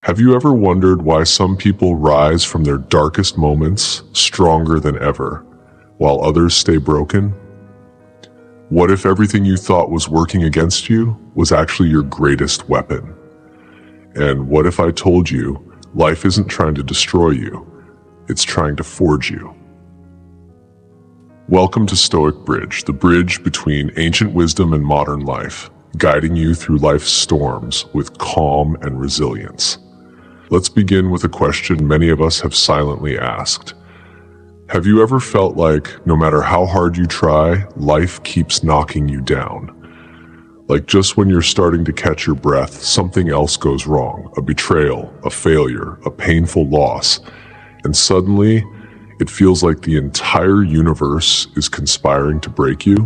Have you ever wondered why some people rise from their darkest moments stronger than ever, while others stay broken? What if everything you thought was working against you was actually your greatest weapon? And what if I told you life isn't trying to destroy you, it's trying to forge you? Welcome to Stoic Bridge, the bridge between ancient wisdom and modern life, guiding you through life's storms with calm and resilience. Let's begin with a question many of us have silently asked. Have you ever felt like no matter how hard you try, life keeps knocking you down? Like just when you're starting to catch your breath, something else goes wrong, a betrayal, a failure, a painful loss, and suddenly it feels like the entire universe is conspiring to break you?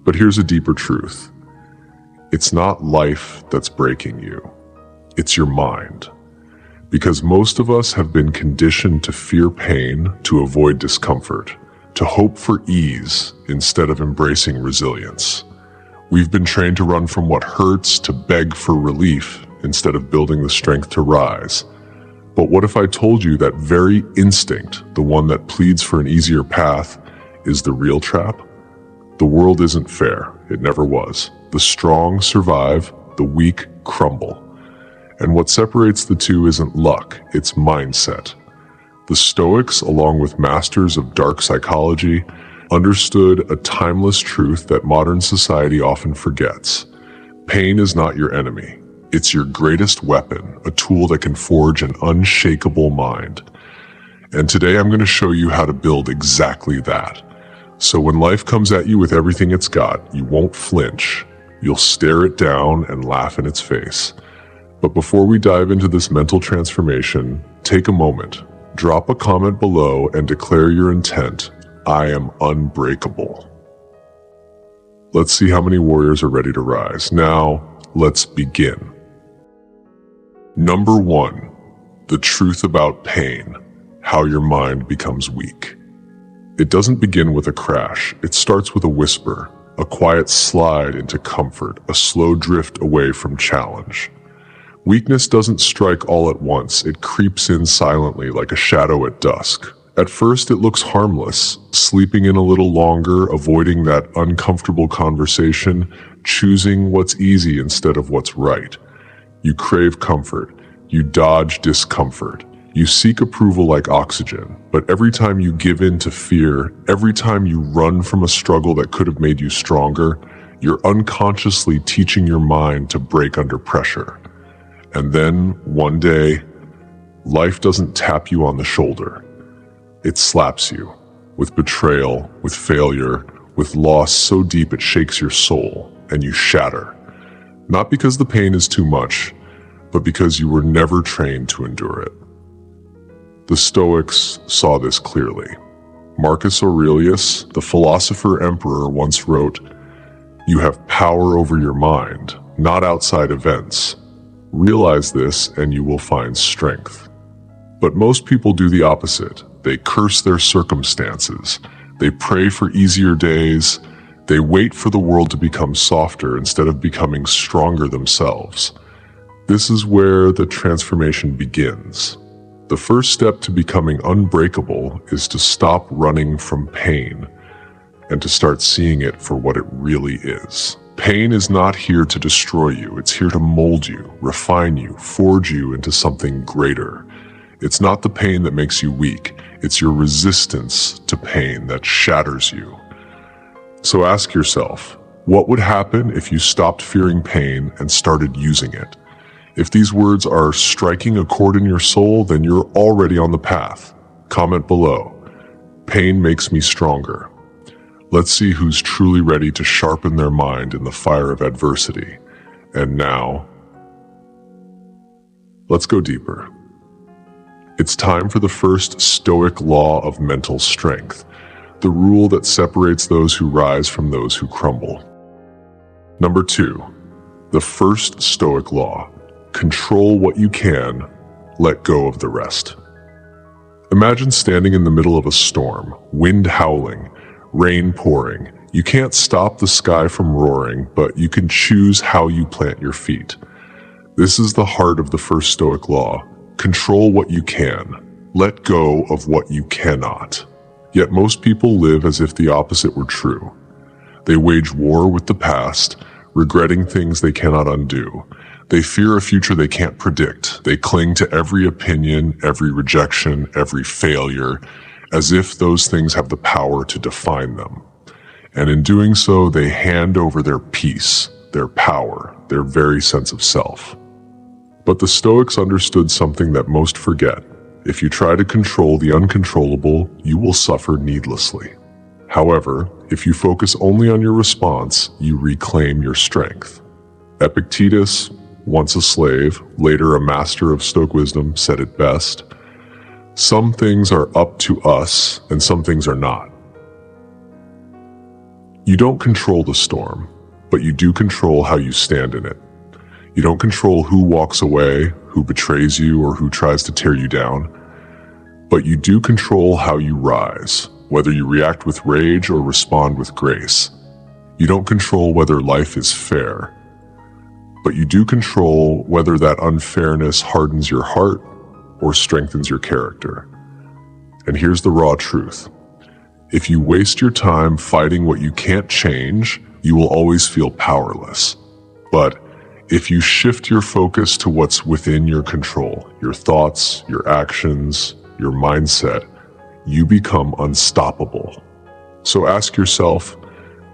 But here's a deeper truth. It's not life that's breaking you. It's your mind. Because most of us have been conditioned to fear pain, to avoid discomfort, to hope for ease instead of embracing resilience. We've been trained to run from what hurts, to beg for relief instead of building the strength to rise. But what if I told you that very instinct, the one that pleads for an easier path, is the real trap? The world isn't fair. It never was. The strong survive, the weak crumble. And what separates the two isn't luck, it's mindset. The Stoics, along with masters of dark psychology, understood a timeless truth that modern society often forgets. Pain is not your enemy. It's your greatest weapon, a tool that can forge an unshakable mind. And today I'm going to show you how to build exactly that. So when life comes at you with everything it's got, you won't flinch. You'll stare it down and laugh in its face. But before we dive into this mental transformation, take a moment, drop a comment below and declare your intent. I am unbreakable. Let's see how many warriors are ready to rise. Now, let's begin. Number 1, the truth about pain, how your mind becomes weak. It doesn't begin with a crash. It starts with a whisper, a quiet slide into comfort, a slow drift away from challenge. Weakness doesn't strike all at once. It creeps in silently like a shadow at dusk. At first, it looks harmless, sleeping in a little longer, avoiding that uncomfortable conversation, choosing what's easy instead of what's right. You crave comfort. You dodge discomfort. You seek approval like oxygen. But every time you give in to fear, every time you run from a struggle that could have made you stronger, you're unconsciously teaching your mind to break under pressure. And then, one day, life doesn't tap you on the shoulder. It slaps you, with betrayal, with failure, with loss so deep it shakes your soul, and you shatter. Not because the pain is too much, but because you were never trained to endure it. The Stoics saw this clearly. Marcus Aurelius, the philosopher emperor, once wrote, "You have power over your mind, not outside events. Realize this and you will find strength." But most people do the opposite. They curse their circumstances. They pray for easier days. They wait for the world to become softer instead of becoming stronger themselves. This is where the transformation begins. The first step to becoming unbreakable is to stop running from pain and to start seeing it for what it really is. Pain is not here to destroy you. It's here to mold you, refine you, forge you into something greater. It's not the pain that makes you weak. It's your resistance to pain that shatters you. So ask yourself, what would happen if you stopped fearing pain and started using it? If these words are striking a chord in your soul, then you're already on the path. Comment below. Pain makes me stronger. Let's see who's truly ready to sharpen their mind in the fire of adversity. And now, let's go deeper. It's time for the first Stoic law of mental strength, the rule that separates those who rise from those who crumble. Number 2, the first Stoic law, control what you can, let go of the rest. Imagine standing in the middle of a storm, wind howling, rain pouring. You can't stop the sky from roaring, but you can choose how you plant your feet. This is the heart of the first Stoic law. Control what you can. Let go of what you cannot. Yet most people live as if the opposite were true. They wage war with the past, regretting things they cannot undo. They fear a future they can't predict. They cling to every opinion, every rejection, every failure, as if those things have the power to define them. And in doing so, they hand over their peace, their power, their very sense of self. But the Stoics understood something that most forget. If you try to control the uncontrollable, you will suffer needlessly. However, if you focus only on your response, you reclaim your strength. Epictetus, once a slave, later a master of Stoic wisdom, said it best: "Some things are up to us, and some things are not." You don't control the storm, but you do control how you stand in it. You don't control who walks away, who betrays you, or who tries to tear you down, but you do control how you rise, whether you react with rage or respond with grace. You don't control whether life is fair, but you do control whether that unfairness hardens your heart or strengthens your character. And here's the raw truth. If you waste your time fighting what you can't change, you will always feel powerless. But if you shift your focus to what's within your control, your thoughts, your actions, your mindset, you become unstoppable. So ask yourself,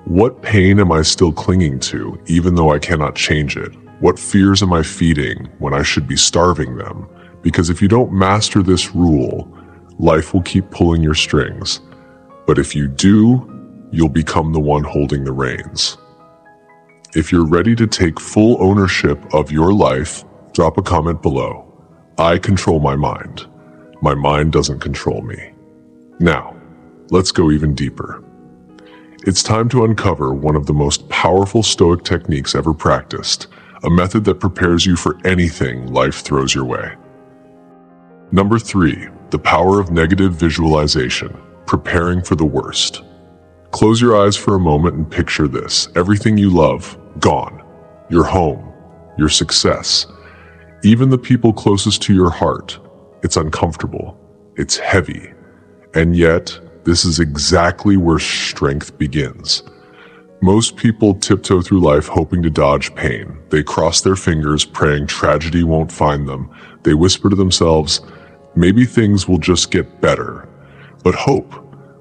what pain am I still clinging to, even though I cannot change it? What fears am I feeding when I should be starving them? Because if you don't master this rule, life will keep pulling your strings. But if you do, you'll become the one holding the reins. If you're ready to take full ownership of your life, drop a comment below. I control my mind. My mind doesn't control me. Now, let's go even deeper. It's time to uncover one of the most powerful Stoic techniques ever practiced, a method that prepares you for anything life throws your way. Number 3, the power of negative visualization, preparing for the worst. Close your eyes for a moment and picture this. Everything you love, gone. Your home, your success, even the people closest to your heart. It's uncomfortable. It's heavy. And yet, this is exactly where strength begins. Most people tiptoe through life hoping to dodge pain. They cross their fingers, praying tragedy won't find them. They whisper to themselves, maybe things will just get better. But hope,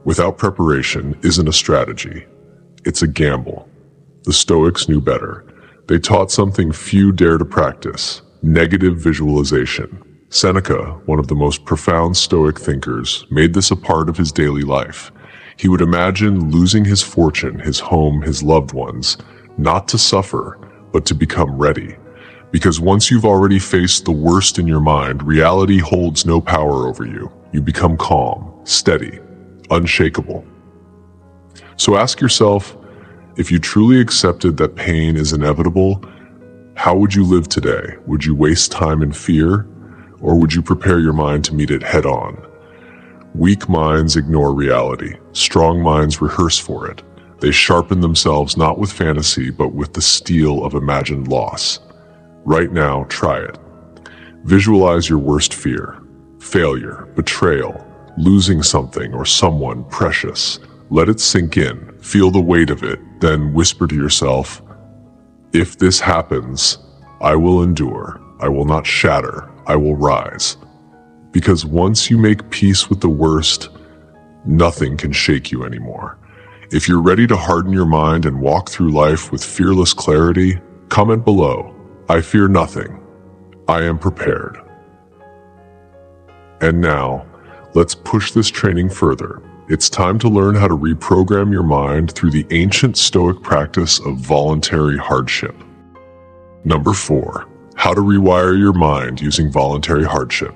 without preparation, isn't a strategy. It's a gamble. The Stoics knew better. They taught something few dare to practice: negative visualization. Seneca, one of the most profound Stoic thinkers, made this a part of his daily life. He would imagine losing his fortune, his home, his loved ones, not to suffer, but to become ready. Because once you've already faced the worst in your mind, reality holds no power over you. You become calm, steady, unshakable. So ask yourself, if you truly accepted that pain is inevitable, how would you live today? Would you waste time in fear, or would you prepare your mind to meet it head on? Weak minds ignore reality. Strong minds rehearse for it. They sharpen themselves not with fantasy, but with the steel of imagined loss. Right now, try it. Visualize your worst fear: failure, betrayal, losing something or someone precious. Let it sink in. Feel the weight of it. Then whisper to yourself, if this happens, I will endure. I will not shatter. I will rise. Because once you make peace with the worst, nothing can shake you anymore. If you're ready to harden your mind and walk through life with fearless clarity, comment below. I fear nothing. I am prepared. And now, let's push this training further. It's time to learn how to reprogram your mind through the ancient Stoic practice of voluntary hardship. Number 4, how to rewire your mind using voluntary hardship.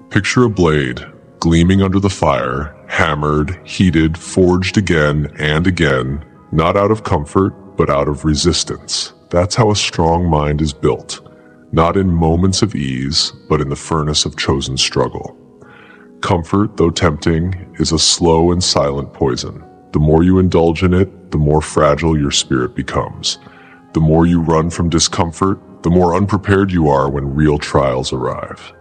Picture a blade gleaming under the fire, hammered, heated, forged again and again, not out of comfort, but out of resistance. That's how a strong mind is built, not in moments of ease, but in the furnace of chosen struggle. Comfort, though tempting, is a slow and silent poison. The more you indulge in it, the more fragile your spirit becomes. The more you run from discomfort, the more unprepared you are when real trials arrive.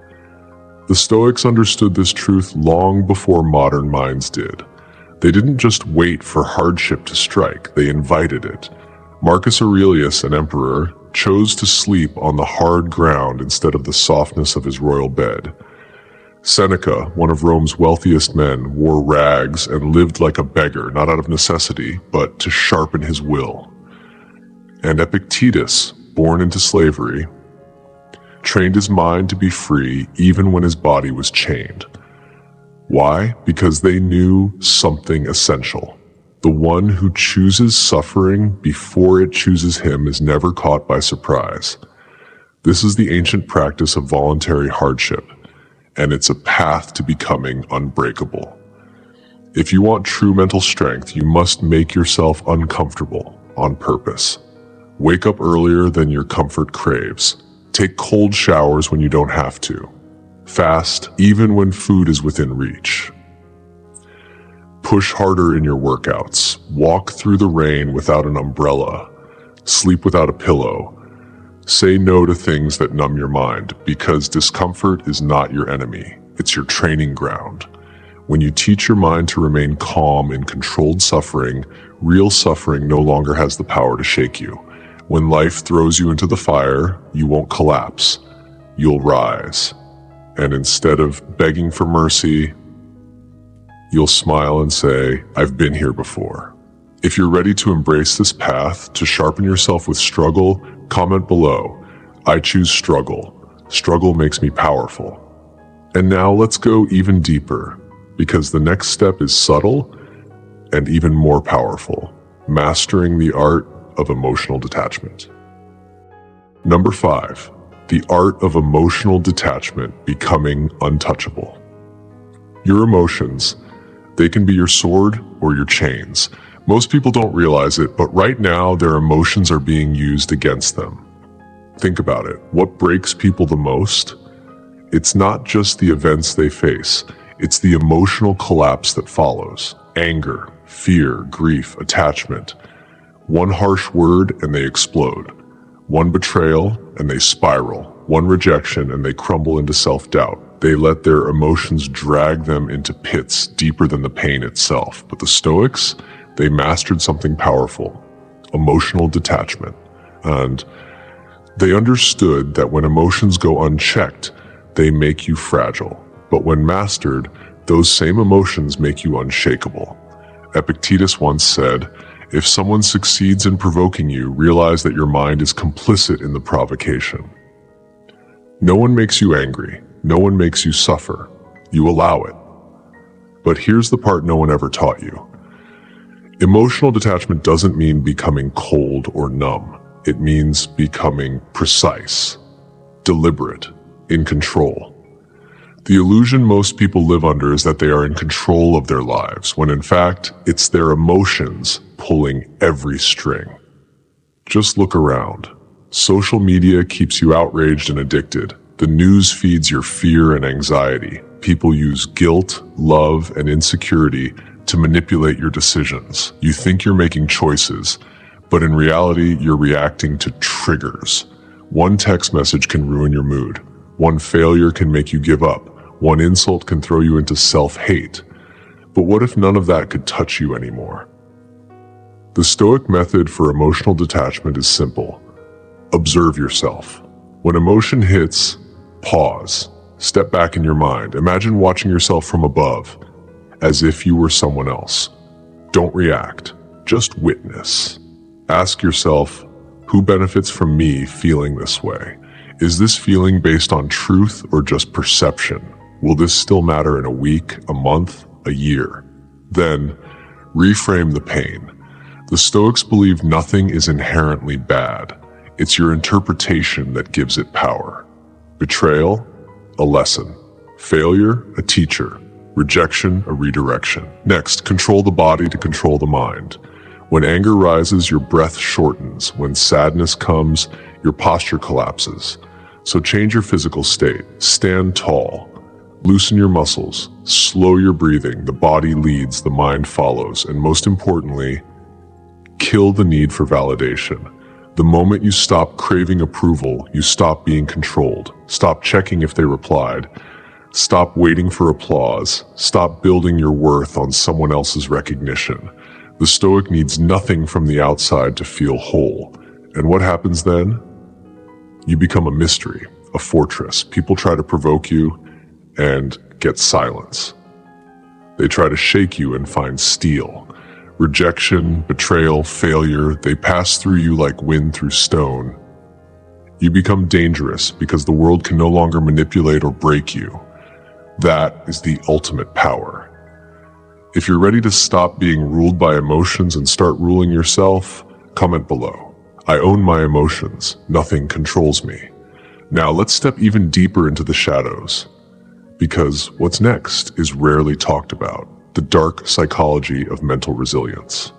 The Stoics understood this truth long before modern minds did. They didn't just wait for hardship to strike, they invited it. Marcus Aurelius, an emperor, chose to sleep on the hard ground instead of the softness of his royal bed. Seneca, one of Rome's wealthiest men, wore rags and lived like a beggar, not out of necessity, but to sharpen his will. And Epictetus, born into slavery, trained his mind to be free even when his body was chained. Why? Because they knew something essential. The one who chooses suffering before it chooses him is never caught by surprise. This is the ancient practice of voluntary hardship, and it's a path to becoming unbreakable. If you want true mental strength, you must make yourself uncomfortable on purpose. Wake up earlier than your comfort craves. Take cold showers when you don't have to. Fast even when food is within reach. Push harder in your workouts. Walk through the rain without an umbrella. Sleep without a pillow. Say no to things that numb your mind, because discomfort is not your enemy. It's your training ground. When you teach your mind to remain calm in controlled suffering, real suffering no longer has the power to shake you. When life throws you into the fire, you won't collapse. You'll rise. And instead of begging for mercy, you'll smile and say, I've been here before. If you're ready to embrace this path, to sharpen yourself with struggle, comment below. I choose struggle. Struggle makes me powerful. And now let's go even deeper, because the next step is subtle and even more powerful. Mastering the art of emotional detachment. Number 5, the art of emotional detachment, becoming untouchable. Your emotions, they can be your sword or your chains. Most people don't realize it, but right now their emotions are being used against them. Think about it. What breaks people the most? It's not just the events they face, it's the emotional collapse that follows. Anger, fear, grief, attachment. One harsh word and they explode. One betrayal and they spiral. One rejection and they crumble into self-doubt. They let their emotions drag them into pits deeper than the pain itself. But the Stoics, they mastered something powerful, emotional detachment. And they understood that when emotions go unchecked, they make you fragile. But when mastered, those same emotions make you unshakable. Epictetus once said, if someone succeeds in provoking you, realize that your mind is complicit in the provocation. No one makes you angry. No one makes you suffer. You allow it. But here's the part no one ever taught you. Emotional detachment doesn't mean becoming cold or numb. It means becoming precise, deliberate, in control. The illusion most people live under is that they are in control of their lives, when in fact, it's their emotions pulling every string. Just look around. Social media keeps you outraged and addicted. The news feeds your fear and anxiety. People use guilt, love, and insecurity to manipulate your decisions. You think you're making choices, but in reality, you're reacting to triggers. One text message can ruin your mood. One failure can make you give up. One insult can throw you into self-hate. But what if none of that could touch you anymore? The Stoic method for emotional detachment is simple. Observe yourself. When emotion hits, pause. Step back in your mind. Imagine watching yourself from above, as if you were someone else. Don't react. Just witness. Ask yourself, who benefits from me feeling this way? Is this feeling based on truth or just perception? Will this still matter in a week, a month, a year? Then, reframe the pain. The Stoics believe nothing is inherently bad. It's your interpretation that gives it power. Betrayal, a lesson. Failure, a teacher. Rejection, a redirection. Next, control the body to control the mind. When anger rises, your breath shortens. When sadness comes, your posture collapses. So change your physical state. Stand tall. Loosen your muscles. Slow your breathing. The body leads, the mind follows. And most importantly, kill the need for validation. The moment you stop craving approval, you stop being controlled. Stop checking if they replied. Stop waiting for applause. Stop building your worth on someone else's recognition. The Stoic needs nothing from the outside to feel whole. And what happens then? You become a mystery, a fortress. People try to provoke you and get silence. They try to shake you and find steel. Rejection, betrayal, failure, they pass through you like wind through stone. You become dangerous because the world can no longer manipulate or break you. That is the ultimate power. If you're ready to stop being ruled by emotions and start ruling yourself, comment below. I own my emotions. Nothing controls me. Now let's step even deeper into the shadows, because what's next is rarely talked about: the dark psychology of mental resilience.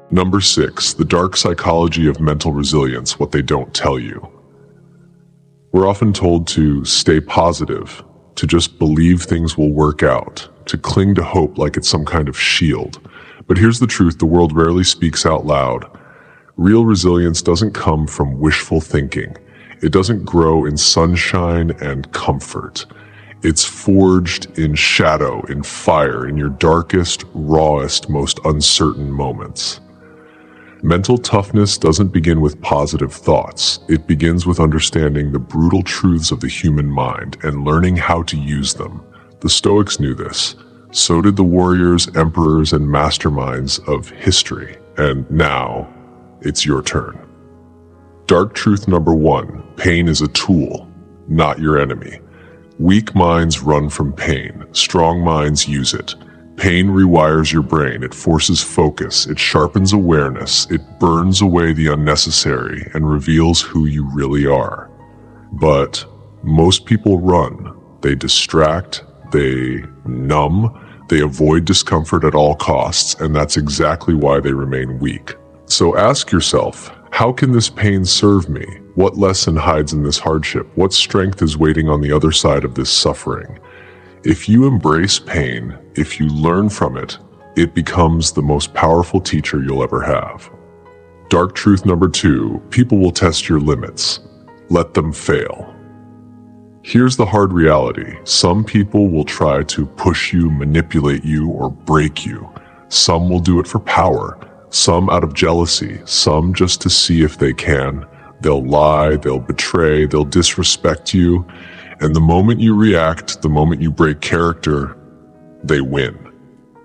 Number 6, the dark psychology of mental resilience, what they don't tell you. We're often told to stay positive, to just believe things will work out, to cling to hope like it's some kind of shield. But here's the truth the world rarely speaks out loud. Real resilience doesn't come from wishful thinking. It doesn't grow in sunshine and comfort. It's forged in shadow, in fire, in your darkest, rawest, most uncertain moments. Mental toughness doesn't begin with positive thoughts. It begins with understanding the brutal truths of the human mind and learning how to use them. The Stoics knew this. So did the warriors, emperors, and masterminds of history. And now, it's your turn. Dark truth number 1, pain is a tool, not your enemy. Weak minds run from pain. Strong minds use it. Pain rewires your brain. It forces focus. It sharpens awareness. It burns away the unnecessary and reveals who you really are. But most people run. They distract. They numb. They avoid discomfort at all costs, and that's exactly why they remain weak. So ask yourself, how can this pain serve me? What lesson hides in this hardship? What strength is waiting on the other side of this suffering? If you embrace pain, if you learn from it, it becomes the most powerful teacher you'll ever have. Dark truth number 2, people will test your limits. Let them fail. Here's the hard reality. Some people will try to push you, manipulate you, or break you. Some will do it for power. Some out of jealousy. Some just to see if they can. They'll lie, they'll betray, they'll disrespect you. And the moment you react, the moment you break character, they win.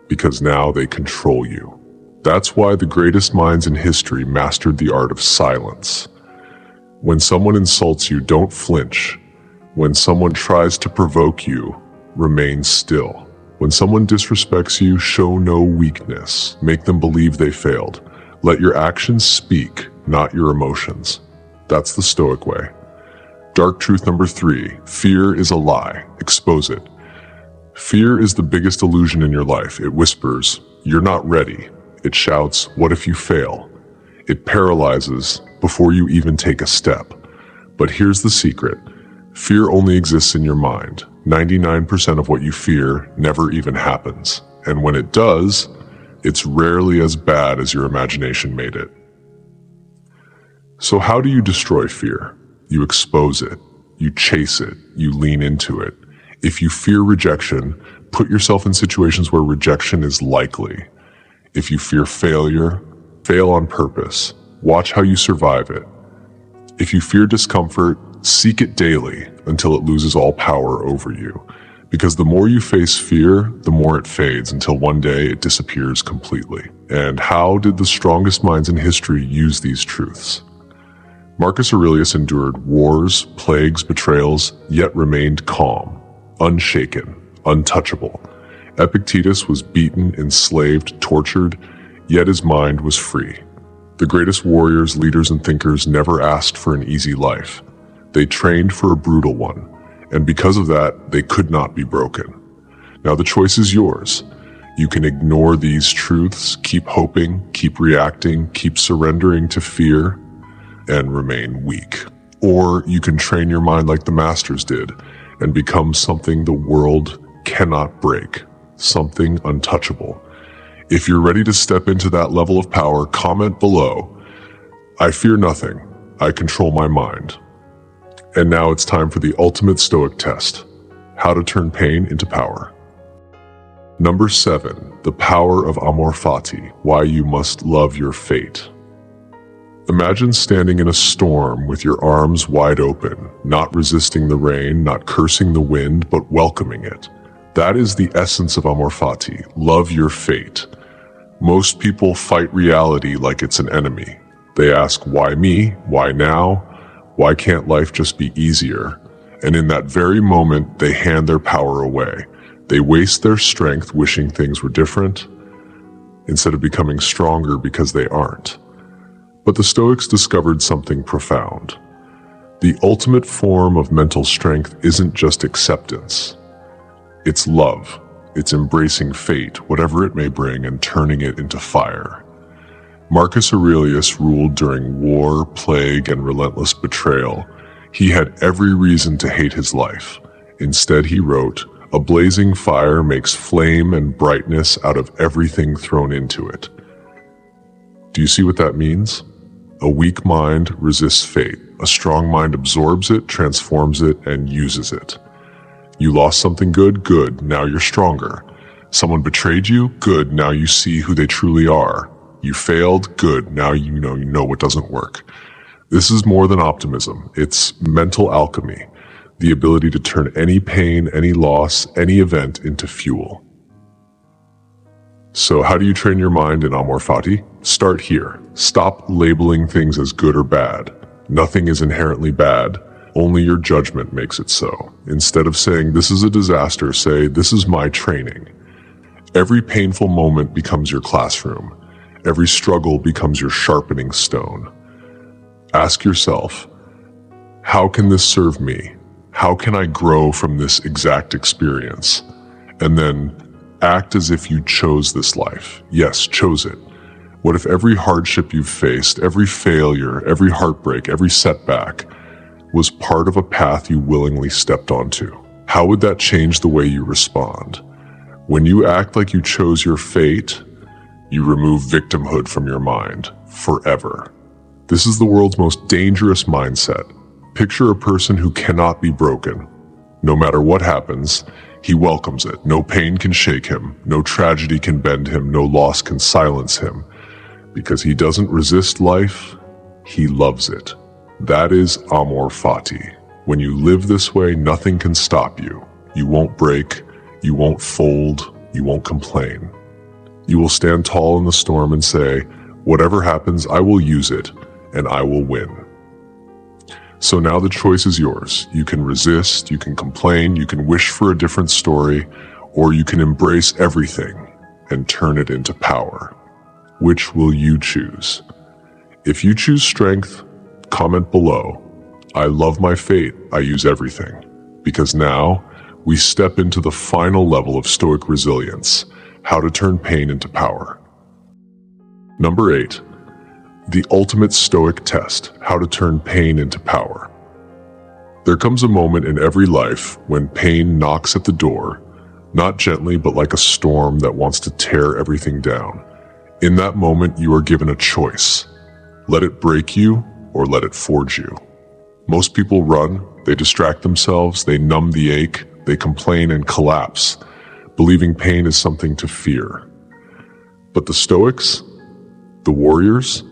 Because now they control you. That's why the greatest minds in history mastered the art of silence. When someone insults you, don't flinch. When someone tries to provoke you, remain still. When someone disrespects you, show no weakness. Make them believe they failed. Let your actions speak, not your emotions. That's the Stoic way. Dark truth number 3, fear is a lie. Expose it. Fear is the biggest illusion in your life. It whispers, you're not ready. It shouts, what if you fail? It paralyzes before you even take a step. But here's the secret. Fear only exists in your mind. 99% of what you fear never even happens. And when it does, it's rarely as bad as your imagination made it. So how do you destroy fear? You expose it. You chase it. You lean into it. If you fear rejection, put yourself in situations where rejection is likely. If you fear failure, fail on purpose. Watch how you survive it. If you fear discomfort, seek it daily until it loses all power over you. Because the more you face fear, the more it fades until one day it disappears completely. And how did the strongest minds in history use these truths? Marcus Aurelius endured wars, plagues, betrayals, yet remained calm, unshaken, untouchable. Epictetus was beaten, enslaved, tortured, yet his mind was free. The greatest warriors, leaders, and thinkers never asked for an easy life. They trained for a brutal one, and because of that, they could not be broken. Now the choice is yours. You can ignore these truths, keep hoping, keep reacting, keep surrendering to fear, and remain weak. Or you can train your mind like the masters did and become something the world cannot break, something untouchable. If you're ready to step into that level of power, comment below. I fear nothing. I control my mind. And now it's time for the ultimate Stoic test: how to turn pain into power. Number 7, the power of Amor Fati, why you must love your fate. Imagine standing in a storm with your arms wide open, not resisting the rain, not cursing the wind, but welcoming it. That is the essence of Amor Fati. Love your fate. Most people fight reality like it's an enemy. They ask, why me? Why now? Why can't life just be easier? And in that very moment, they hand their power away. They waste their strength wishing things were different, instead of becoming stronger because they aren't. But the Stoics discovered something profound. The ultimate form of mental strength isn't just acceptance. It's love. It's embracing fate, whatever it may bring, and turning it into fire. Marcus Aurelius ruled during war, plague, and relentless betrayal. He had every reason to hate his life. Instead, he wrote, "A blazing fire makes flame and brightness out of everything thrown into it." Do you see what that means? A weak mind resists fate. A strong mind absorbs it, transforms it, and uses it. You lost something good? Good, now you're stronger. Someone betrayed you? Good, now you see who they truly are. You failed? Good, now you know what doesn't work. This is more than optimism. It's mental alchemy, the ability to turn any pain, any loss, any event into fuel. So how do you train your mind in Amor Fati? Start here. Stop labeling things as good or bad. Nothing is inherently bad. Only your judgment makes it so. Instead of saying, this is a disaster, say, this is my training. Every painful moment becomes your classroom. Every struggle becomes your sharpening stone. Ask yourself, how can this serve me? How can I grow from this exact experience? And then act as if you chose this life. Yes, chose it. What if every hardship you've faced, every failure, every heartbreak, every setback was part of a path you willingly stepped onto? How would that change the way you respond? When you act like you chose your fate, you remove victimhood from your mind forever. This is the world's most dangerous mindset. Picture a person who cannot be broken. No matter what happens, he welcomes it. No pain can shake him. No tragedy can bend him. No loss can silence him. Because he doesn't resist life, he loves it. That is Amor Fati. When you live this way, nothing can stop you. You won't break. You won't fold. You won't complain. You will stand tall in the storm and say, whatever happens, I will use it, and I will win. So now the choice is yours. You can resist, you can complain, you can wish for a different story, or you can embrace everything and turn it into power. Which will you choose? If you choose strength, comment below. I love my fate, I use everything. Because now, we step into the final level of Stoic resilience, how to turn pain into power. Number 8. The ultimate Stoic test, how to turn pain into power. There comes a moment in every life when pain knocks at the door, not gently but like a storm that wants to tear everything down. In that moment, you are given a choice. Let it break you or let it forge you. Most people run, they distract themselves, they numb the ache, they complain and collapse, believing pain is something to fear. But the Stoics, the warriors,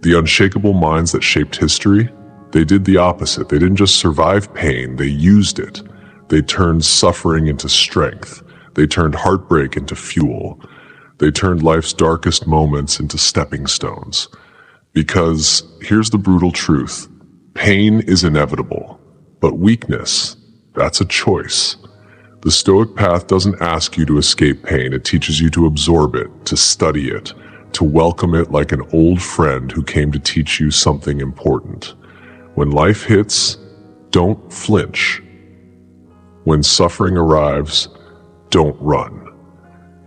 the unshakable minds that shaped history, they did the opposite. They didn't just survive pain, they used it. They turned suffering into strength. They turned heartbreak into fuel. They turned life's darkest moments into stepping stones. Because here's the brutal truth. Pain is inevitable, but weakness, that's a choice. The Stoic path doesn't ask you to escape pain. It teaches you to absorb it, to study it, to welcome it like an old friend who came to teach you something important. When life hits, don't flinch. When suffering arrives, don't run.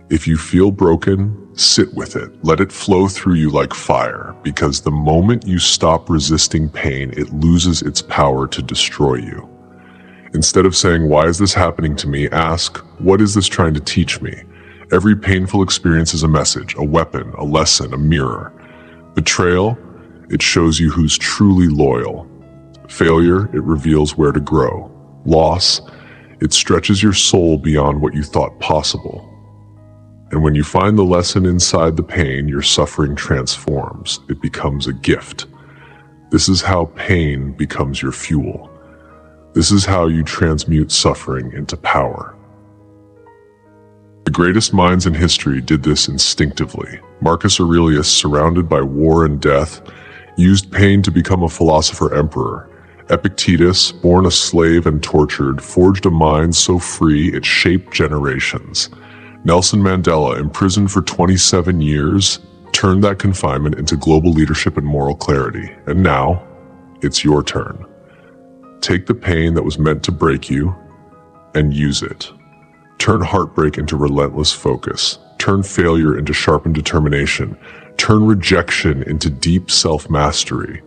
If you feel broken, sit with it. Let it flow through you like fire, because the moment you stop resisting pain, it loses its power to destroy you. Instead of saying, why is this happening to me? Ask, what is this trying to teach me? Every painful experience is a message, a weapon, a lesson, a mirror. Betrayal, it shows you who's truly loyal. Failure, it reveals where to grow. Loss, it stretches your soul beyond what you thought possible. And when you find the lesson inside the pain, your suffering transforms. It becomes a gift. This is how pain becomes your fuel. This is how you transmute suffering into power. The greatest minds in history did this instinctively. Marcus Aurelius, surrounded by war and death, used pain to become a philosopher emperor. Epictetus, born a slave and tortured, forged a mind so free it shaped generations. Nelson Mandela, imprisoned for 27 years, turned that confinement into global leadership and moral clarity. And now, it's your turn. Take the pain that was meant to break you and use it. Turn heartbreak into relentless focus. Turn failure into sharpened determination. Turn rejection into deep self-mastery.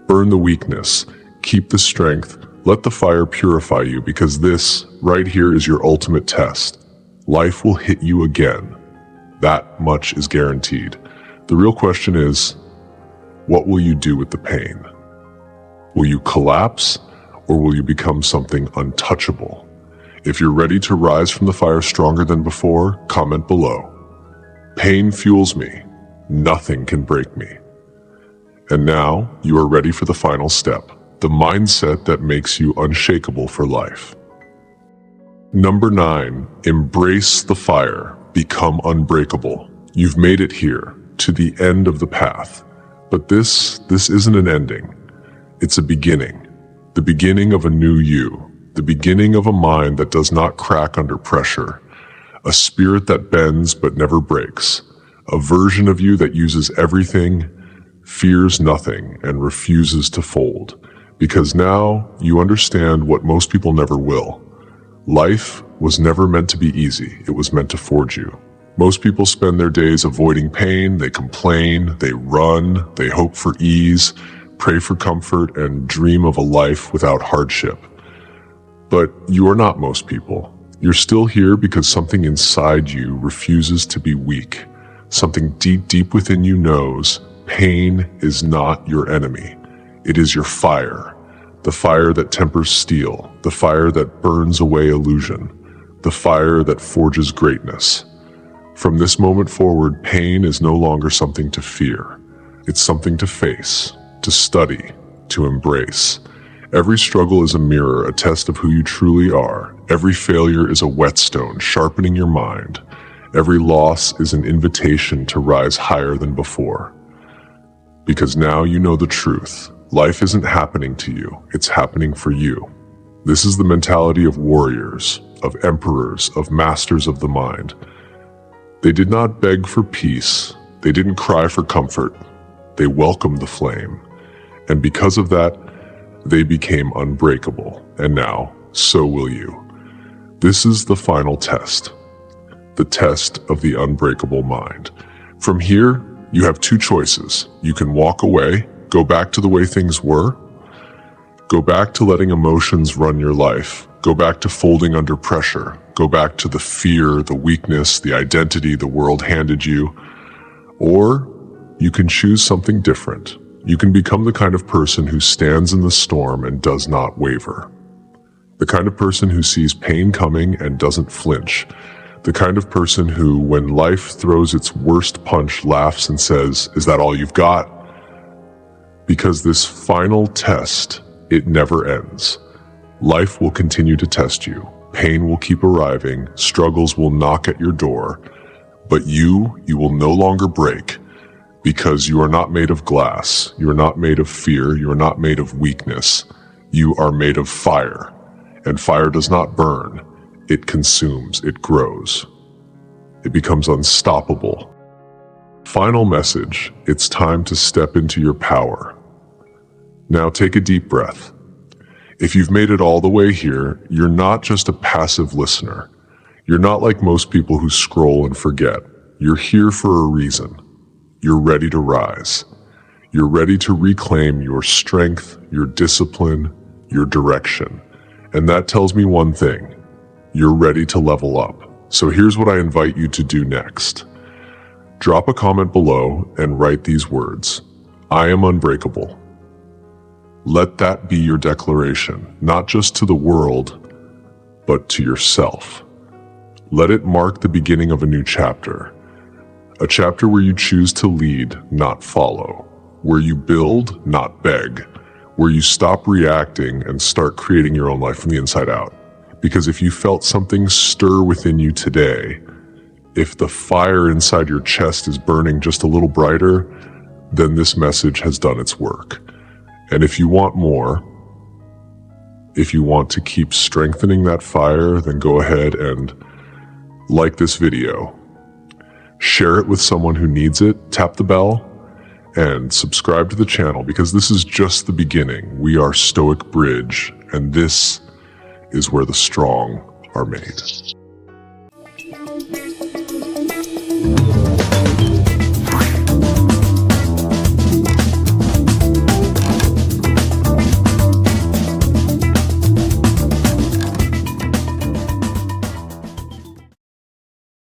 Burn the weakness. Keep the strength. Let the fire purify you, because this, right here, is your ultimate test. Life will hit you again. That much is guaranteed. The real question is, what will you do with the pain? Will you collapse, or will you become something untouchable? If you're ready to rise from the fire stronger than before, comment below. Pain fuels me. Nothing can break me. And now, you are ready for the final step, the mindset that makes you unshakable for life. Number 9, embrace the fire, become unbreakable. You've made it here, to the end of the path. But this isn't an ending. It's a beginning. The beginning of a new you. The beginning of a mind that does not crack under pressure. A spirit that bends but never breaks. A version of you that uses everything, fears nothing, and refuses to fold. Because now you understand what most people never will. Life was never meant to be easy. It was meant to forge you. Most people spend their days avoiding pain. They complain, they run, they hope for ease, pray for comfort, and dream of a life without hardship. But you are not most people. You're still here because something inside you refuses to be weak. Something deep within you knows pain is not your enemy. It is your fire. The fire that tempers steel. The fire that burns away illusion. The fire that forges greatness. From this moment forward, pain is no longer something to fear. It's something to face, to study, to embrace. Every struggle is a mirror, a test of who you truly are. Every failure is a whetstone, sharpening your mind. Every loss is an invitation to rise higher than before. Because now you know the truth. Life isn't happening to you, it's happening for you. This is the mentality of warriors, of emperors, of masters of the mind. They did not beg for peace. They didn't cry for comfort. They welcomed the flame. And because of that, they became unbreakable. And now, so will you. This is the final test. The test of the unbreakable mind. From here, you have two choices. You can walk away, go back to the way things were. Go back to letting emotions run your life. Go back to folding under pressure. Go back to the fear, the weakness, the identity the world handed you. Or you can choose something different. You can become the kind of person who stands in the storm and does not waver. The kind of person who sees pain coming and doesn't flinch. The kind of person who, when life throws its worst punch, laughs and says, "Is that all you've got?" Because this final test, it never ends. Life will continue to test you. Pain will keep arriving. Struggles will knock at your door. But you will no longer break. Because you are not made of glass, you are not made of fear, you are not made of weakness. You are made of fire. And fire does not burn, it consumes, it grows. It becomes unstoppable. Final message, it's time to step into your power. Now take a deep breath. If you've made it all the way here, you're not just a passive listener. You're not like most people who scroll and forget. You're here for a reason. You're ready to rise. You're ready to reclaim your strength, your discipline, your direction. And that tells me one thing. You're ready to level up. So here's what I invite you to do next. Drop a comment below and write these words. I am unbreakable. Let that be your declaration, not just to the world, but to yourself. Let it mark the beginning of a new chapter. A chapter where you choose to lead, not follow. Where you build, not beg. Where you stop reacting and start creating your own life from the inside out. Because if you felt something stir within you today, if the fire inside your chest is burning just a little brighter, then this message has done its work. And if you want more, if you want to keep strengthening that fire, then go ahead and like this video. Share it with someone who needs it, tap the bell, and subscribe to the channel because this is just the beginning. We are Stoic Bridge, and this is where the strong are made.